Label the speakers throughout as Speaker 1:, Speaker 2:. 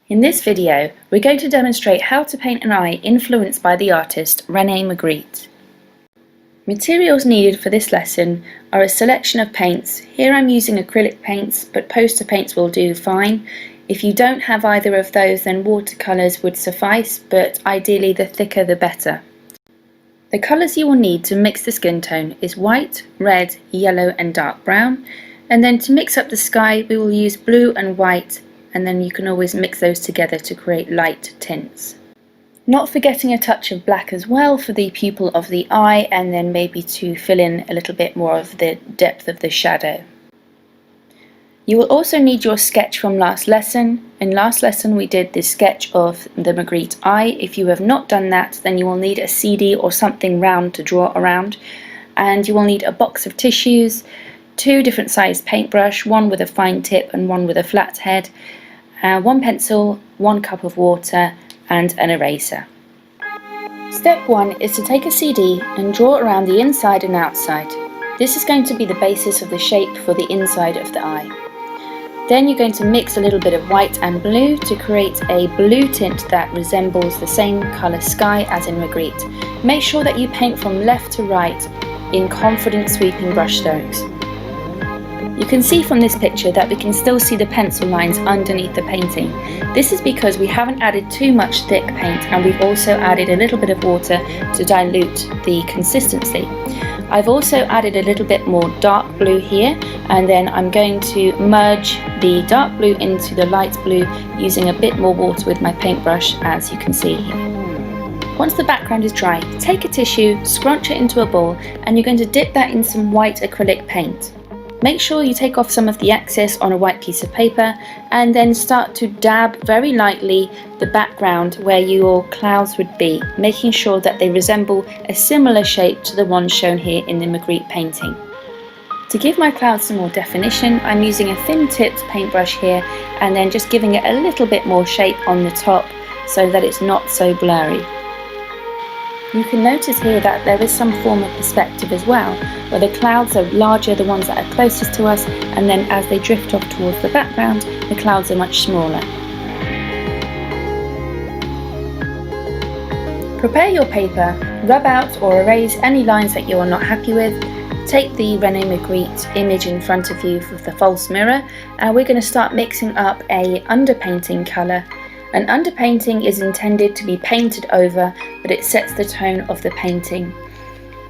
Speaker 1: In this video, we're going to demonstrate how to paint an eye influenced by the artist Rene Magritte. Materials needed for this lesson are a selection of paints. Here I'm using acrylic paints, but poster paints will do fine. If you don't have either of those, then watercolours would suffice, but ideally the thicker the better. The colours you will need to mix the skin tone is white, red, yellow and dark brown. And then to mix up the sky, we will use blue and white, and then you can always mix those together to create light tints. Not forgetting a touch of black as well for the pupil of the eye, and then maybe to fill in a little bit more of the depth of the shadow. You will also need your sketch from last lesson. In last lesson we did this sketch of the Magritte eye. If you have not done that, then you will need a CD or something round to draw around, and you will need a box of tissues, 2 different sized paintbrush, one with a fine tip and one with a flat head, 1 pencil, 1 cup of water and an eraser. Step 1 is to take a CD and draw around the inside and outside. This is going to be the basis of the shape for the inside of the eye. Then you're going to mix a little bit of white and blue to create a blue tint that resembles the same colour sky as in Magritte. Make sure that you paint from left to right in confident sweeping brush strokes. You can see from this picture that we can still see the pencil lines underneath the painting. This is because we haven't added too much thick paint, and we've also added a little bit of water to dilute the consistency. I've also added a little bit more dark blue here, and then I'm going to merge the dark blue into the light blue using a bit more water with my paintbrush, as you can see here. Once the background is dry, take a tissue, scrunch it into a ball, and you're going to dip that in some white acrylic paint. Make sure you take off some of the excess on a white piece of paper, and then start to dab very lightly the background where your clouds would be, making sure that they resemble a similar shape to the one shown here in the Magritte painting. To give my clouds some more definition, I'm using a thin tipped paintbrush here, and then just giving it a little bit more shape on the top so that it's not so blurry. You can notice here that there is some form of perspective as well, where the clouds are larger, the ones that are closest to us, and then as they drift off towards the background, the clouds are much smaller. Prepare your paper, rub out or erase any lines that you are not happy with. Take the Rene Magritte image in front of you with the false mirror, and we're going to start mixing up a underpainting colour. An underpainting is intended to be painted over, but it sets the tone of the painting.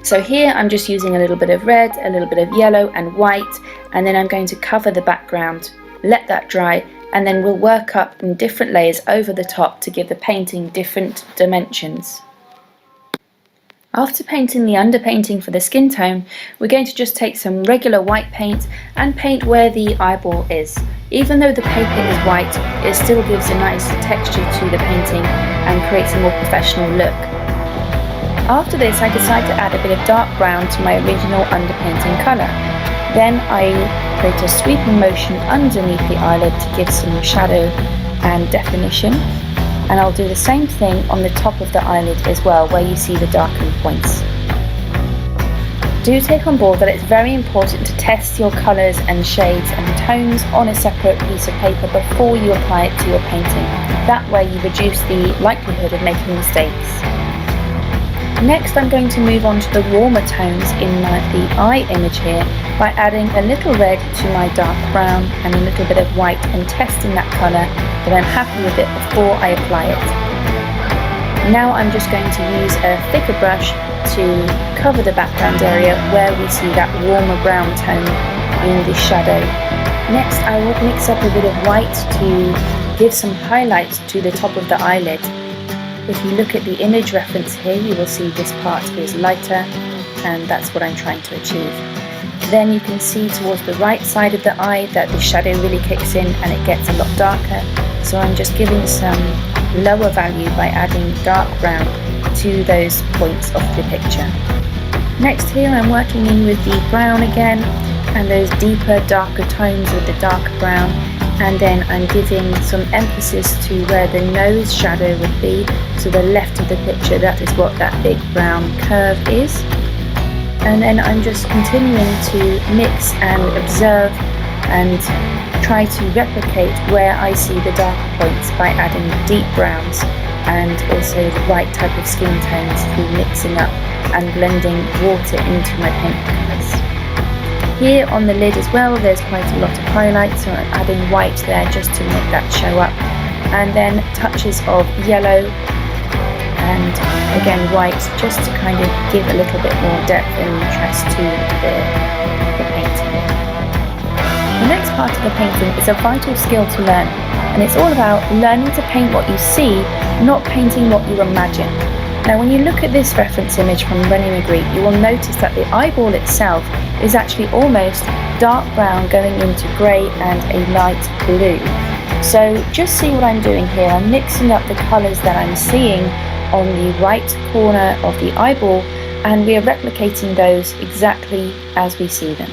Speaker 1: So here I'm just using a little bit of red, a little bit of yellow and white, and then I'm going to cover the background, let that dry, and then we'll work up in different layers over the top to give the painting different dimensions. After painting the underpainting for the skin tone, we're going to just take some regular white paint and paint where the eyeball is. Even though the paper is white, it still gives a nice texture to the painting and creates a more professional look. After this, I decide to add a bit of dark brown to my original underpainting colour. Then I create a sweeping motion underneath the eyelid to give some shadow and definition. And I'll do the same thing on the top of the eyelid as well, where you see the darkened points. Do take on board that it's very important to test your colours and shades and tones on a separate piece of paper before you apply it to your painting. That way you reduce the likelihood of making mistakes. Next I'm going to move on to the warmer tones in the eye image here by adding a little red to my dark brown and a little bit of white, and testing that colour that I'm happy with it before I apply it. Now I'm just going to use a thicker brush to cover the background area where we see that warmer brown tone in the shadow. Next I will mix up a bit of white to give some highlight to the top of the eyelid. If you look at the image reference here, you will see this part is lighter, and that's what I'm trying to achieve. Then you can see towards the right side of the eye that the shadow really kicks in and it gets a lot darker. So I'm just giving some lower value by adding dark brown to those points of the picture. Next here I'm working in with the brown again, and those deeper, darker tones with the dark brown, and then I'm giving some emphasis to where the nose shadow would be. To the left of the picture, that is what that big brown curve is. And then I'm just continuing to mix and observe and try to replicate where I see the darker points by adding deep browns and also the right type of skin tones through mixing up and blending water into my paint colours. Here on the lid as well, there's quite a lot of highlight, so I'm adding white there just to make that show up, and then touches of yellow and again white just to kind of give a little bit more depth and interest to the painting. The next part of the painting is a vital skill to learn, and it's all about learning to paint what you see, not painting what you imagine. Now when you look at this reference image from Rene Magritte, you will notice that the eyeball itself is actually almost dark brown going into grey and a light blue. So just see what I'm doing here. I'm mixing up the colours that I'm seeing on the right corner of the eyeball, and we are replicating those exactly as we see them.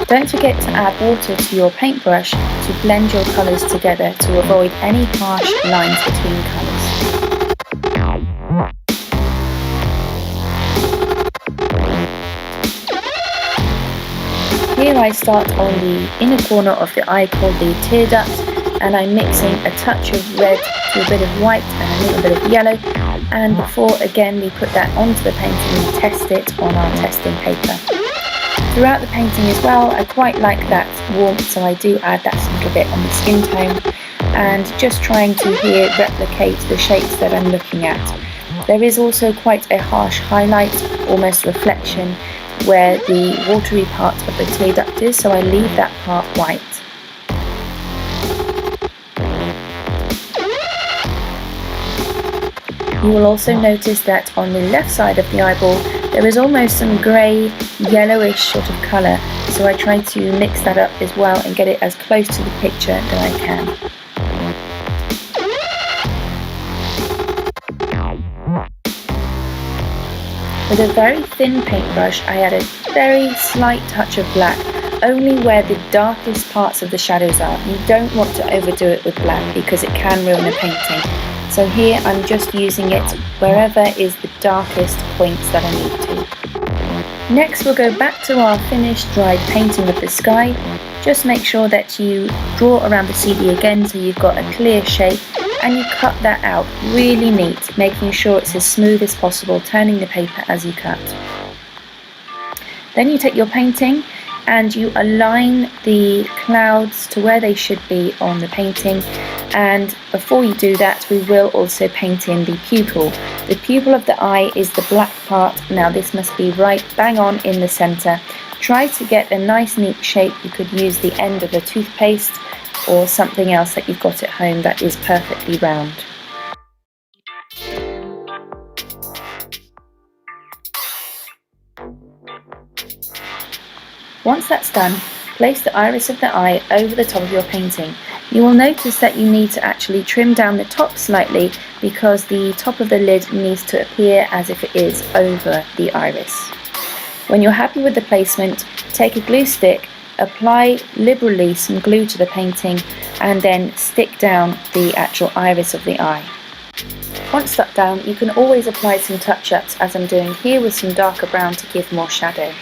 Speaker 1: Don't forget to add water to your paintbrush to blend your colours together to avoid any harsh lines between colours. Here I start on the inner corner of the eye called the tear duct, and I'm mixing a touch of red to a bit of white and a little bit of yellow, and before again we put that onto the painting and test it on our testing paper. Throughout the painting as well, I quite like that warmth, so I do add that little bit on the skin tone, and just trying to here replicate the shapes that I'm looking at. There is also quite a harsh highlight, almost reflection, where the watery part of the tear duct is, so I leave that part white. You will also notice that on the left side of the eyeball there is almost some grey, yellowish sort of colour, so I try to mix that up as well and get it as close to the picture that I can. With a very thin paintbrush I add a very slight touch of black, only where the darkest parts of the shadows are. You don't want to overdo it with black because it can ruin a painting. So here I'm just using it wherever is the darkest points that I need to. Next we'll go back to our finished dried painting of the sky. Just make sure that you draw around the CD again so you've got a clear shape, and you cut that out really neat, making sure it's as smooth as possible, turning the paper as you cut. Then you take your painting and you align the clouds to where they should be on the painting, and before you do that we will also paint in the pupil. The pupil of the eye is the black part. Now this must be right bang on in the centre. Try to get a nice neat shape. You could use the end of a toothpaste or something else that you've got at home that is perfectly round. Once that's done, place the iris of the eye over the top of your painting. You will notice that you need to actually trim down the top slightly because the top of the lid needs to appear as if it is over the iris. When you're happy with the placement, take a glue stick, apply liberally some glue to the painting, and then stick down the actual iris of the eye. Once stuck down, you can always apply some touch-ups, as I'm doing here with some darker brown to give more shadow.